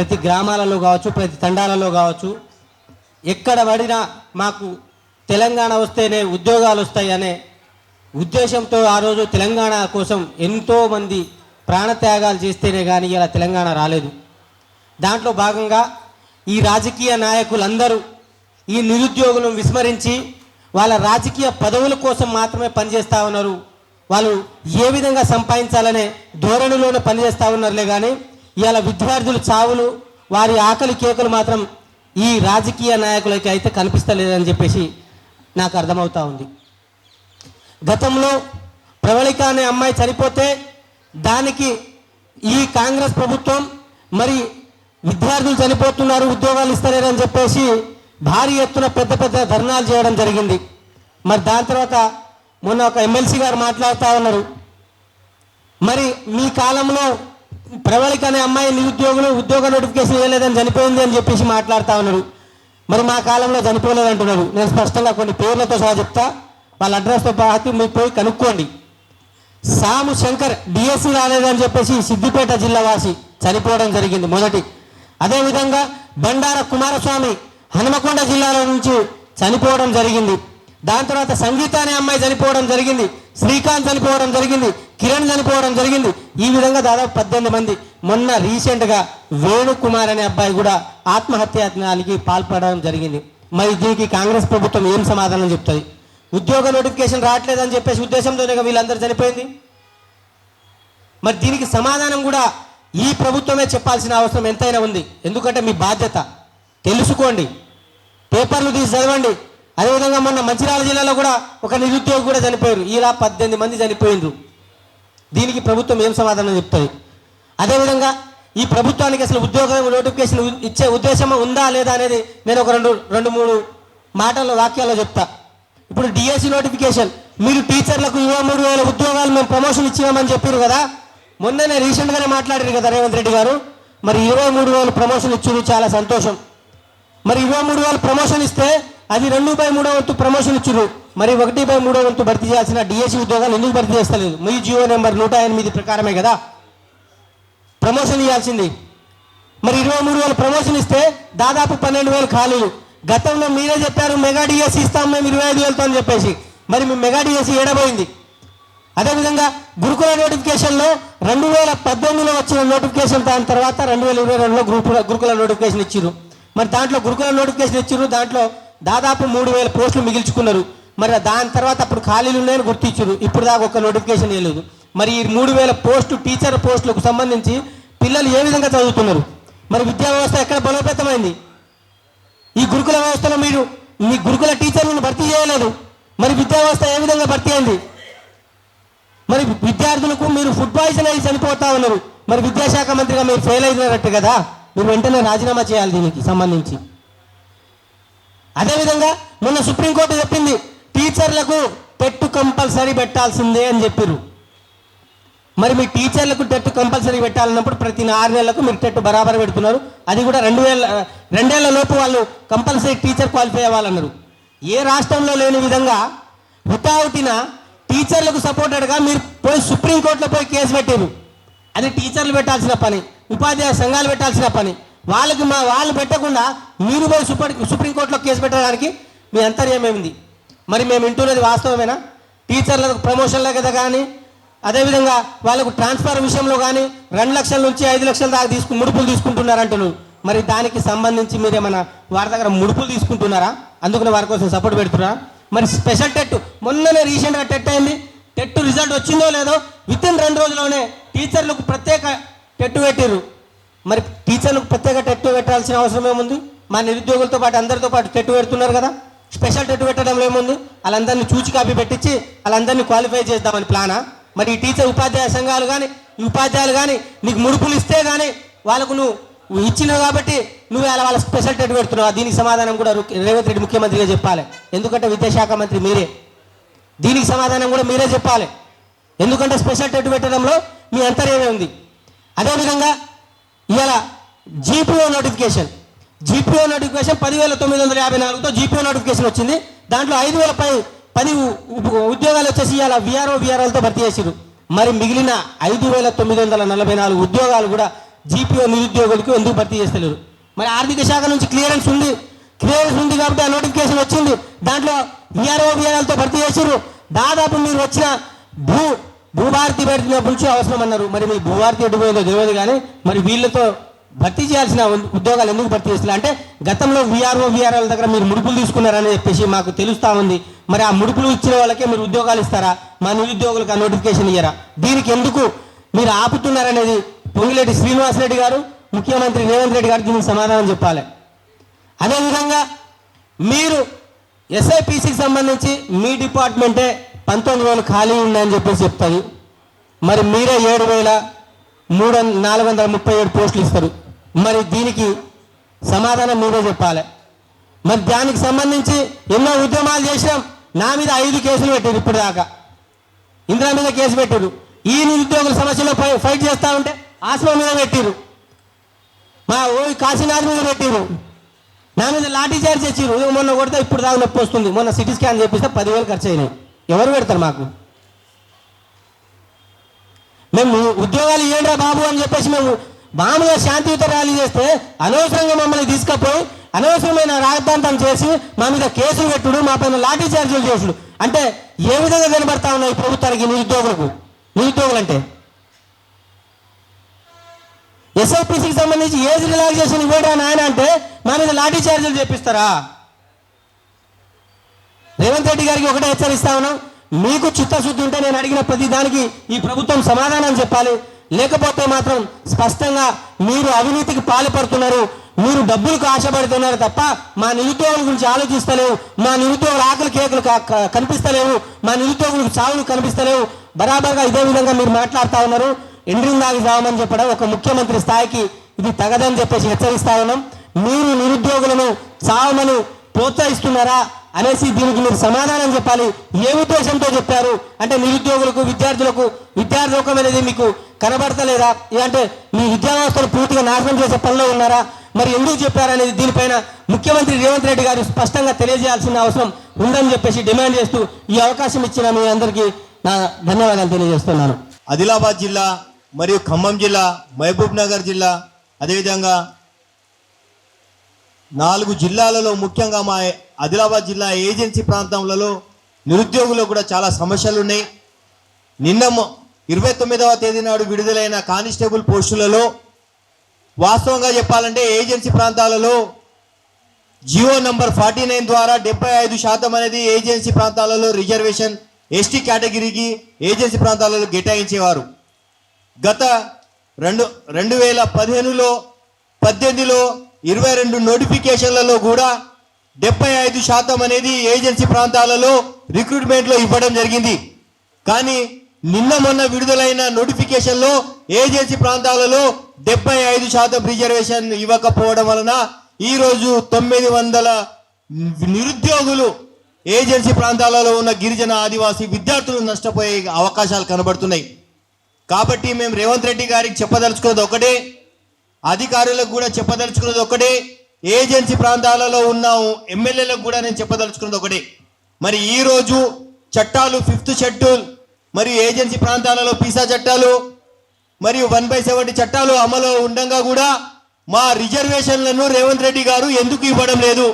ప్రతి గ్రామాలలో కావచ్చు, ప్రతి తండాలలో కావచ్చు, ఎక్కడ పడినా మాకు తెలంగాణ వస్తేనే ఉద్యోగాలు వస్తాయనే ఉద్దేశంతో ఆ రోజు తెలంగాణ కోసం ఎంతోమంది ప్రాణత్యాగాలు చేస్తేనే కానీ ఇలా తెలంగాణ రాలేదు. దాంట్లో భాగంగా ఈ రాజకీయ నాయకులందరూ ఈ నిరుద్యోగులను విస్మరించి వాళ్ళ రాజకీయ పదవుల కోసం మాత్రమే పనిచేస్తూ ఉన్నారు. వాళ్ళు ఏ విధంగా సంపాదించాలనే ధోరణిలోనే పనిచేస్తూ ఉన్నారులే కానీ ఇవాళ విద్యార్థుల చావులు, వారి ఆకలి కేకలు మాత్రం ఈ రాజకీయ నాయకులకి అయితే కనిపిస్తలేదని చెప్పేసి నాకు అర్థమవుతా ఉంది. గతంలో ప్రవళిక అనే అమ్మాయి చనిపోతే దానికి ఈ కాంగ్రెస్ ప్రభుత్వం మరి విద్యార్థులు చనిపోతున్నారు, ఉద్యోగాలు ఇస్తలేరని చెప్పేసి భారీ ఎత్తున పెద్ద పెద్ద ధర్నాలు చేయడం జరిగింది. మరి దాని తర్వాత మొన్న ఒక ఎమ్మెల్సీ గారు మాట్లాడుతూ ఉన్నారు, మరి మీ కాలంలో ప్రవళిక అనే అమ్మాయి నిరుద్యోగులు ఉద్యోగ నోటిఫికేషన్ ఇవ్వలేదని చనిపోయింది అని చెప్పేసి మాట్లాడుతూ ఉన్నారు. మరి మా కాలంలో చనిపోలేదు అంటున్నారు. నేను స్పష్టంగా కొన్ని పేర్లతో సహా చెప్తా, వాళ్ళ అడ్రస్తో పాటు మీరు పోయి కనుక్కోండి. సాము శంకర్ డిఎస్సి రాలేదని చెప్పేసి సిద్దిపేట జిల్లా వాసి చనిపోవడం జరిగింది మొదటి. అదేవిధంగా బండార కుమారస్వామి హనుమకొండ జిల్లాలో నుంచి చనిపోవడం జరిగింది. దాని తర్వాత సంగీత అనే అమ్మాయి చనిపోవడం జరిగింది, శ్రీకాంత్ చనిపోవడం జరిగింది, కిరణ్ చనిపోవడం జరిగింది. ఈ విధంగా దాదాపు 18 మంది. మొన్న రీసెంట్గా వేణుకుమార్ అనే అబ్బాయి కూడా ఆత్మహత్యానికి పాల్పడడం జరిగింది. మరి దీనికి కాంగ్రెస్ ప్రభుత్వం ఏం సమాధానం చెప్తుంది? ఉద్యోగ నోటిఫికేషన్ రావట్లేదని చెప్పేసి ఉద్దేశంతోనే వీళ్ళందరూ చనిపోయింది. మరి దీనికి సమాధానం కూడా ఈ ప్రభుత్వమే చెప్పాల్సిన అవసరం ఎంతైనా ఉంది. ఎందుకంటే మీ బాధ్యత తెలుసుకోండి, పేపర్లు తీసి చదవండి. అదేవిధంగా మొన్న మంచిర్యాల జిల్లాలో కూడా ఒక నిరుద్యోగి కూడా చనిపోయారు. ఇలా 18 మంది చనిపోయినరు. దీనికి ప్రభుత్వం ఏం సమాధానం చెప్తుంది? అదేవిధంగా ఈ ప్రభుత్వానికి అసలు ఉద్యోగం నోటిఫికేషన్ ఇచ్చే ఉద్దేశం ఉందా లేదా అనేది నేను ఒక రెండు మూడు మాటల్లో వాక్యాల్లో చెప్తా. ఇప్పుడు డిఎస్సి నోటిఫికేషన్, మీరు టీచర్లకు 23,000 ఉద్యోగాలు మేము ప్రమోషన్ ఇచ్చినామని చెప్పారు కదా, మొన్ననే రీసెంట్గానే మాట్లాడారు కదా రేవంత్ రెడ్డి గారు. మరి 23,000 ప్రమోషన్ ఇచ్చారు, చాలా సంతోషం. మరి 23,000 ప్రమోషన్ ఇస్తే అది 2/3 వంతు ప్రమోషన్ ఇచ్చారు. మరి 1/3 వంతు భర్తీ చేయాల్సిన డిఎస్సి ఉద్యోగాలు ఎందుకు భర్తీ చేస్తలేదు? మీ జియో నెంబర్ 108 ప్రకారమే కదా ప్రమోషన్ ఇవ్వాల్సింది. మరి 23,000 ప్రమోషన్ ఇస్తే దాదాపు 12,000 ఖాళీలు. గతంలో మీరే చెప్పారు మెగా డిఎస్సి ఇస్తాం మేము 25,000తో అని చెప్పేసి. మరి మీ మెగా డిఎస్సి ఏడబోయింది? అదేవిధంగా గురుకుల నోటిఫికేషన్లో 2018లో వచ్చిన నోటిఫికేషన్, దాని తర్వాత 2022లో గురుకుల నోటిఫికేషన్ ఇచ్చారు. మరి దాంట్లో గురుకుల నోటిఫికేషన్ ఇచ్చారు, దాంట్లో దాదాపు 3,000 పోస్టులు మిగిల్చుకున్నారు. మరి దాని తర్వాత అప్పుడు ఖాళీలు ఉన్నాయని గుర్తించారు. ఇప్పుడు దాకా ఒక నోటిఫికేషన్ వేయలేదు. మరి ఈ 3,000 పోస్టు టీచర్ పోస్టులకు సంబంధించి పిల్లలు ఏ విధంగా చదువుతున్నారు? మరి విద్యా వ్యవస్థ ఎక్కడ బలోపేతమైంది? ఈ గురుకుల వ్యవస్థలో మీరు మీ గురుకుల టీచర్లను భర్తీ చేయలేదు. మరి విద్యా వ్యవస్థ ఏ విధంగా భర్తీ అయింది? మరి విద్యార్థులకు మీరు ఫుడ్ పాయిజన్ అయ్యి చనిపోతా ఉన్నారు. మరి విద్యాశాఖ మంత్రిగా మీరు ఫెయిల్ అయినట్టు కదా, మీరు వెంటనే రాజీనామా చేయాలి దీనికి సంబంధించి. అదేవిధంగా మొన్న సుప్రీంకోర్టు చెప్పింది టీచర్లకు టెట్ కంపల్సరీ పెట్టాల్సిందే అని చెప్పారు. మరి మీ టీచర్లకు టెట్ కంపల్సరీ పెట్టాలన్నప్పుడు ప్రతి 6 నెలలకు మీరు టెట్ బరాబర్ పెడుతున్నారు. అది కూడా 2 ఏళ్ల లోపు వాళ్ళు కంపల్సరీ టీచర్ క్వాలిఫై అవ్వాలన్నారు. ఏ రాష్ట్రంలో లేని విధంగా హుటాహుటిన టీచర్లకు సపోర్టెడ్గా మీరు పోయి సుప్రీంకోర్టులో పోయి కేసు పెట్టారు. అది టీచర్లు పెట్టాల్సిన పని, ఉపాధ్యాయ సంఘాలు పెట్టాల్సిన పని. వాళ్ళు పెట్టకుండా మీరు పోయి సుప్రీంకోర్టులో కేసు పెట్టడానికి మీ అంతర్యం ఏమింది? మరి మేము వింటున్నది వాస్తవమేనా? టీచర్లకు ప్రమోషన్ల కదా కానీ, అదేవిధంగా వాళ్ళకు ట్రాన్స్ఫర్ విషయంలో కానీ 2 లక్షల నుంచి 5 లక్షల దాకా ముడుపులు తీసుకుంటున్నారంటున్నారు. మరి దానికి సంబంధించి మీరేమన్నా వారి దగ్గర ముడుపులు తీసుకుంటున్నారా? అందుకని వారి కోసం సపోర్ట్ పెడుతున్నారా? మరి స్పెషల్ టెట్ మొన్ననే రీసెంట్గా టెట్ అయింది. టెట్ రిజల్ట్ వచ్చిందో లేదో వితిన్ 2 రోజుల్లోనే టీచర్లకు ప్రత్యేక టెట్ పెట్టారు. మరి టీచర్లకు ప్రత్యేక టెట్ పెట్టాల్సిన అవసరం ఏముంది? మా నిరుద్యోగులతో పాటు అందరితో పాటు టెట్ పెడుతున్నారు కదా, స్పెషల్ టెట్ పెట్టడంలో ఏముంది? వాళ్ళందరినీ చూచి కాపీ పెట్టించి వాళ్ళందరినీ క్వాలిఫై చేద్దామని ప్లానా? మరి ఈ టీచర్ ఉపాధ్యాయ సంఘాలు కానీ ఈ ఉపాధ్యాయులు కానీ నీకు ముడుపులు ఇస్తే కానీ వాళ్ళకు నువ్వు ఇచ్చినావు కాబట్టి నువ్వు వాళ్ళ స్పెషల్ టెట్ పెడుతున్నావు. దీనికి సమాధానం కూడా రేవంత్ రెడ్డి ముఖ్యమంత్రిగా చెప్పాలి. ఎందుకంటే విద్యాశాఖ మంత్రి మీరే. దీనికి సమాధానం కూడా మీరే చెప్పాలి. ఎందుకంటే స్పెషల్ టెట్ పెట్టడంలో మీ అంతర్యమే ఉంది. అదేవిధంగా ఇవాళ జీపీఓ నోటిఫికేషన్ 10,954తో జీపీఓ నోటిఫికేషన్ వచ్చింది. దాంట్లో 5,000 పై 10 ఉద్యోగాలు వచ్చేసి ఇవాళ విఆర్ఓలతో భర్తీ చేసారు. మరి మిగిలిన 5,944 ఉద్యోగాలు కూడా జీపీఓ నిరుద్యోగులకు ఎందుకు భర్తీ చేస్తలేరు? మరి ఆర్థిక శాఖ నుంచి క్లియరెన్స్ ఉంది కాబట్టి ఆ నోటిఫికేషన్ వచ్చింది. దాంట్లో విఆర్ఓలతో భర్తీ చేసారు. దాదాపు మీరు వచ్చిన భూభారతి పెట్టిన నుంచి అవసరం అన్నారు. మరి మీ భూభారతి ఎటుపోయిందో తెలియదు, కానీ మరి వీళ్ళతో భర్తీ చేయాల్సిన ఉద్యోగాలు ఎందుకు భర్తీ చేస్తున్నారు అంటే గతంలో విఆర్ఓల దగ్గర మీరు ముడుపులు తీసుకున్నారని చెప్పేసి మాకు తెలుస్తూ ఉంది. మరి ఆ ముడుపులు ఇచ్చిన వాళ్ళకే మీరు ఉద్యోగాలు ఇస్తారా? మా నిరుద్యోగులకు ఆ నోటిఫికేషన్ ఇయ్యరా? దీనికి ఎందుకు మీరు ఆపుతున్నారనేది పొంగిలేటి శ్రీనివాసరెడ్డి గారు, ముఖ్యమంత్రి రేవంత్ రెడ్డి గారు దీనికి సమాధానం చెప్పాలి. అదేవిధంగా మీరు ఎస్ఐపిసికి సంబంధించి మీ డిపార్ట్మెంటే 19,000 ఖాళీ ఉందని చెప్పేసి చెప్తుంది. మరి మీరే 7,437 పోస్టులు ఇస్తారు. మరి దీనికి సమాధానం మీరే చెప్పాలి. మరి దానికి సంబంధించి ఎన్నో ఉద్యమాలు చేసినాం. నా మీద 5 కేసులు పెట్టారు ఇప్పటిదాకా. ఇందిరా మీద కేసు పెట్టారు. ఈ నిరుద్యోగుల సమస్యలో ఫైట్ చేస్తూ ఉంటే ఆస్మా మీద పెట్టిరు, మా కాశీనాథ్ మీద పెట్టిరు, నా మీద లాఠీ చార్జ్ చేసిరు. మొన్న కొడితే ఇప్పుడు దాకా నొప్పి వస్తుంది. మొన్న సిటీ స్కాన్ చేపిస్తే 10,000 ఖర్చు అయినాయి. ఎవరు పెడతారు మాకు? మేము ఉద్యోగాలు ఇవ్వండి బాబు అని చెప్పేసి మేము మామూలుగా శాంతియుత ర్యాలీ చేస్తే అనవసరంగా మమ్మల్ని తీసుకుపోయి అనవసరమైన రాద్ధాంతం చేసి మా మీద కేసులు పెట్టుడు, మా పైన లాఠీ చార్జీలు చేసుడు అంటే ఏ విధంగా కనబడతా ఉన్నాయి ప్రభుత్వానికి? నిరుద్యోగులు అంటే ఎస్ఐపిసికి సంబంధించి ఏజ్ రిలాక్సేషన్ ఇవ్వడా నాయన అంటే మా మీద లాఠీ చార్జీలు చేపిస్తారా? రేవంత్ రెడ్డి గారికి ఒకటే హెచ్చరిస్తా ఉన్నాం, మీకు చిత్తశుద్ధి ఉంటే నేను అడిగిన ప్రతి దానికి ఈ ప్రభుత్వం సమాధానం చెప్పాలి. లేకపోతే మాత్రం స్పష్టంగా మీరు అవినీతికి పాల్పడుతున్నారు, మీరు డబ్బులకు ఆశపడుతున్నారు తప్ప మా నిరుద్యోగుల గురించి ఆలోచిస్తలేవు, మా నిరుద్యోగుల ఆకలి కేకులు కనిపిస్తలేవు, మా నిరుద్యోగులకు చావులు కనిపిస్తలేవు. బరాబర్గా ఇదే విధంగా మీరు మాట్లాడుతూ ఉన్నారు. ఎండ్రింగ్ దాగి చావమని చెప్పడం ఒక ముఖ్యమంత్రి స్థాయికి ఇది తగదని చెప్పేసి హెచ్చరిస్తా ఉన్నాం. మీరు నిరుద్యోగులను చావమని ప్రోత్సహిస్తున్నారా అనేసి దీనికి మీరు సమాధానం చెప్పాలి. ఏ ఉద్దేశంతో చెప్పారు అంటే నిరుద్యోగులకు విద్యార్థులకు అనేది మీకు కనబడతలేదా? అంటే మీ విద్యా వ్యవస్థను పూర్తిగా నాశనం చేసే పనిలో ఉన్నారా? మరి ఎందుకు చెప్పారనేది దీనిపైన ముఖ్యమంత్రి రేవంత్ రెడ్డి గారు స్పష్టంగా తెలియజేయాల్సిన అవసరం ఉందని చెప్పేసి డిమాండ్ చేస్తూ ఈ అవకాశం ఇచ్చిన మీ అందరికీ నా ధన్యవాదాలు తెలియజేస్తున్నాను. ఆదిలాబాద్ జిల్లా మరియు ఖమ్మం జిల్లా, మహబూబ్ నగర్ జిల్లా, అదేవిధంగా 4 జిల్లాలలో ముఖ్యంగా మా ఆదిలాబాద్ జిల్లా ఏజెన్సీ ప్రాంతంలో నిరుద్యోగులు కూడా చాలా సమస్యలు ఉన్నాయి. నిన్న 29వ తేదీ నాడు విడుదలైన కానిస్టేబుల్ పోస్టులలో వాస్తవంగా చెప్పాలంటే ఏజెన్సీ ప్రాంతాలలో జియో నంబర్ 49 ద్వారా 75% అనేది ఏజెన్సీ ప్రాంతాలలో రిజర్వేషన్ ఎస్టీ కేటగిరీకి ఏజెన్సీ ప్రాంతాలలో కేటాయించేవారు. గత 2015లో 18లో 22 నోటిఫికేషన్లలో కూడా 75% అనేది ఏజెన్సీ ప్రాంతాలలో రిక్రూట్మెంట్లో ఇవ్వడం జరిగింది. కానీ నిన్న మొన్న విడుదలైన నోటిఫికేషన్లో ఏజెన్సీ ప్రాంతాలలో 75% రిజర్వేషన్ ఇవ్వకపోవడం వలన ఈరోజు 900 నిరుద్యోగులు ఏజెన్సీ ప్రాంతాలలో ఉన్న గిరిజన ఆదివాసీ విద్యార్థులు నష్టపోయే అవకాశాలు కనబడుతున్నాయి. కాబట్టి మేము రేవంత్ రెడ్డి గారికి చెప్పదలుచుకున్నది ఒకటే, అధికారులకు కూడా చెప్పదలుచుకున్నది ఒకటే, ఏజెన్సీ ప్రాంతాలలో ఉన్న ఎమ్మెల్యేలకు కూడా నేను చెప్పదలుచుకున్నది ఒకటే. మరి ఈరోజు చట్టాలు 5th షెడ్యూల్ మరియు ఏజెన్సీ ప్రాంతాలలో పీసా చట్టాలు మరియు 1/70 చట్టాలు అమలు ఉండగా కూడా మా రిజర్వేషన్లను రేవంత్ రెడ్డి గారు ఎందుకు ఇవ్వడం లేదు?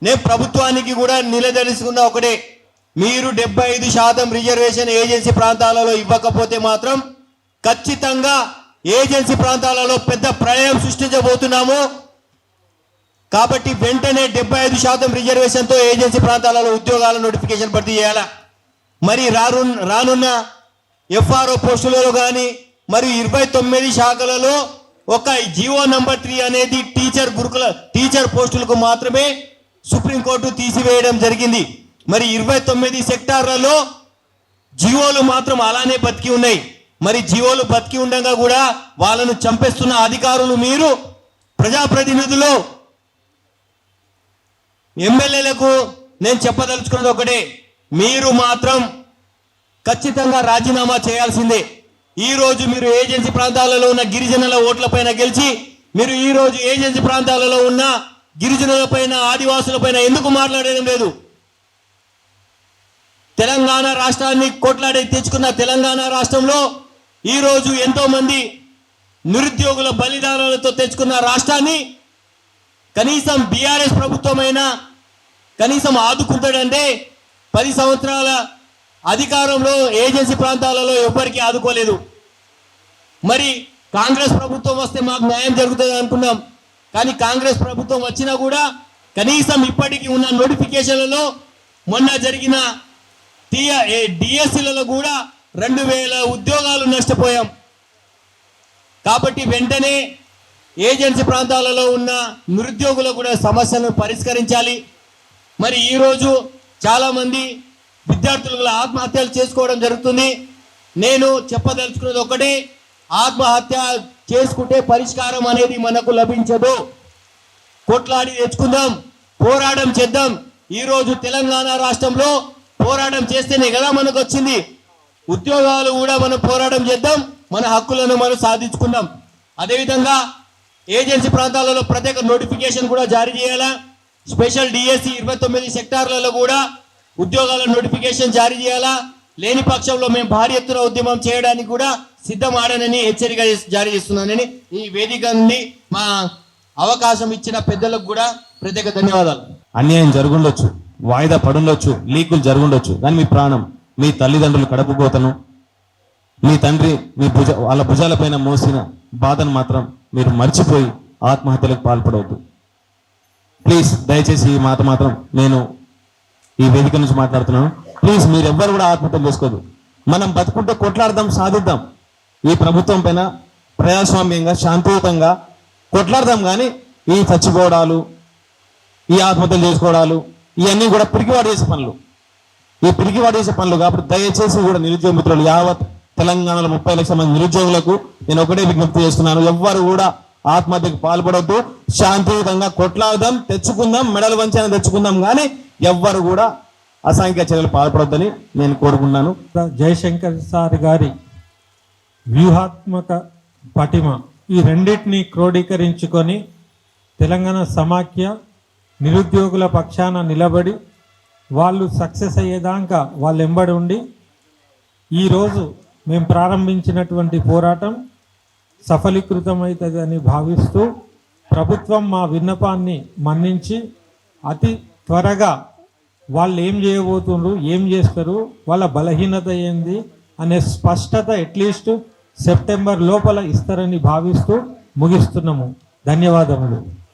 నేను ప్రభుత్వానికి కూడా నిలదలుచుకున్న ఒకటే, మీరు 75% రిజర్వేషన్ ఏజెన్సీ ప్రాంతాలలో ఇవ్వకపోతే మాత్రం ఖచ్చితంగా ఏజెన్సీ ప్రాంతాలలో పెద్ద ప్రళయం సృష్టించబోతున్నాము. కాబట్టి వెంటనే 75% రిజర్వేషన్తో ఏజెన్సీ ప్రాంతాలలో ఉద్యోగాల నోటిఫికేషన్ భర్తీ చేయాలా. మరి రానున్న ఎఫ్ఆర్ఓ పోస్టులలో కానీ మరియు 29 శాఖలలో ఒక జియో నంబర్ 3 అనేది టీచర్ పోస్టులకు మాత్రమే సుప్రీంకోర్టు తీసివేయడం జరిగింది. మరి 29 సెక్టార్లలో జియోలు మాత్రం అలానే బతికి ఉన్నాయి. మరి జియోలు బతికి ఉండగా కూడా వాళ్ళను చంపేస్తున్న అధికారులు మీరు, ప్రజాప్రతినిధులు, ఎమ్మెల్యేలకు నేను చెప్పదలుచుకున్నది ఒకటే, మీరు మాత్రం ఖచ్చితంగా రాజీనామా చేయాల్సిందే. ఈరోజు మీరు ఏజెన్సీ ప్రాంతాలలో ఉన్న గిరిజనుల ఓట్లపైన గెలిచి మీరు ఈరోజు ఏజెన్సీ ప్రాంతాలలో ఉన్న గిరిజనులపైన ఆదివాసులపైన ఎందుకు మాట్లాడడం లేదు? తెలంగాణ రాష్ట్రాన్ని కొట్లాడి తెచ్చుకున్న తెలంగాణ రాష్ట్రంలో ఈరోజు ఎంతో మంది నిరుద్యోగుల బలిదానాలతో తెచ్చుకున్న రాష్ట్రాన్ని కనీసం బీఆర్ఎస్ ప్రభుత్వమైనా కనీసం ఆదుకుంటాడంటే 10 సంవత్సరాల అధికారంలో ఏజెన్సీ ప్రాంతాలలో ఎవ్వరికీ ఆదుకోలేదు. మరి కాంగ్రెస్ ప్రభుత్వం వస్తే మాకు న్యాయం జరుగుతుంది అనుకున్నాం. కానీ కాంగ్రెస్ ప్రభుత్వం వచ్చినా కూడా కనీసం ఇప్పటికీ ఉన్న నోటిఫికేషన్లలో మొన్న జరిగిన డిఎస్సీలలో కూడా 2000 ఉద్యోగాలు నష్టపోయాం. కాబట్టి వెంటనే ఏజెన్సీ ప్రాంతాలలో ఉన్న నిరుద్యోగుల కూడా సమస్యలను పరిష్కరించాలి. మరి ఈరోజు చాలామంది విద్యార్థులు కూడా ఆత్మహత్యలు చేసుకోవడం జరుగుతుంది. నేను చెప్పదలుచుకున్నది ఒకటే, ఆత్మహత్య చేసుకుంటే పరిష్కారం అనేది మనకు లభించదు. కొట్లాడి తెచ్చుకుందాం, పోరాటం చేద్దాం. ఈరోజు తెలంగాణ రాష్ట్రంలో పోరాటం చేస్తేనే కదా మనకు వచ్చింది. ఉద్యోగాలు కూడా మనం పోరాటం చేద్దాం, మన హక్కులను మనం సాధించుకుందాం. అదేవిధంగా ఏజెన్సీ ప్రాంతాలలో ప్రత్యేక నోటిఫికేషన్ కూడా జారీ చేయాలా. స్పెషల్ డిఎస్సి 29 సెక్టార్లలో కూడా ఉద్యోగాల నోటిఫికేషన్ జారీ చేయాలా. లేని పక్షంలో మేము భారీ ఎత్తున ఉద్యమం చేయడానికి కూడా సిద్ధమాడనని హెచ్చరిక జారీ చేస్తున్నానని ఈ వేదిక నుండి మా అవకాశం ఇచ్చిన పెద్దలకు కూడా ప్రత్యేక ధన్యవాదాలు. అన్యాయం జరుగుండొచ్చు, వాయిదా పడుండొచ్చు, లీకులు జరుగుండొచ్చు, కానీ మీ ప్రాణం, మీ తల్లిదండ్రులు కడుపుకోతను, మీ తండ్రి వాళ్ళ భుజాలపైన మోసిన బాధను మాత్రం మీరు మర్చిపోయి ఆత్మహత్యలకు పాల్పడవద్దు. ప్లీజ్ దయచేసి ఈ మాట మాత్రం నేను ఈ వేదిక నుంచి మాట్లాడుతున్నాను. ప్లీజ్ మీరు ఎవ్వరు కూడా ఆత్మహత్యలు చేసుకోవద్దు. మనం బతుకుంటే కొట్లాడదాం, సాధిద్దాం. ఈ ప్రభుత్వం పైన ప్రజాస్వామ్యంగా శాంతియుతంగా కొట్లాడదాం. కానీ ఈ చచ్చిపోవడాలు, ఈ ఆత్మహత్యలు చేసుకోవడాలు ఇవన్నీ కూడా పిరికివాడు చేసే పనులు. ఈ పిరికివాడు చేసే పనులు కాబట్టి దయచేసి కూడా నిరుద్యోగ మిత్రులు యావత్ తెలంగాణలో 30 లక్షల మంది నిరుద్యోగులకు నేను ఒకటే విజ్ఞప్తి చేస్తున్నాను, ఎవ్వరు కూడా ఆత్మహత్యకు పాల్పడవద్దు. శాంతియుతంగా కొట్లాడదాం, తెచ్చుకుందాం, మెడలు వంచైనా తెచ్చుకుందాం. కానీ ఎవ్వరు కూడా అసాంఘిక చర్యలు పాల్పడొద్దని నేను కోరుకున్నాను. జయశంకర్ సార్ గారి వ్యూహాత్మక పటిమ ఈ రెండింటిని క్రోడీకరించుకొని తెలంగాణ సమాఖ్య నిరుద్యోగుల పక్షాన నిలబడి వాళ్ళు సక్సెస్ అయ్యేదాకా వాళ్ళు ఎంబడి ఉండి ఈరోజు మేము ప్రారంభించినటువంటి పోరాటం సఫలీకృతమవుతుందని భావిస్తూ ప్రభుత్వం మా విన్నపాన్ని మన్నించి అతి త్వరగా వాళ్ళు ఏం చేయబోతుండ్రు, ఏం చేస్తారు, వాళ్ళ బలహీనత ఏంది అనే స్పష్టత అట్లీస్ట్ సెప్టెంబర్ లోపల ఇస్తారని భావిస్తూ ముగిస్తున్నాము. ధన్యవాదములు.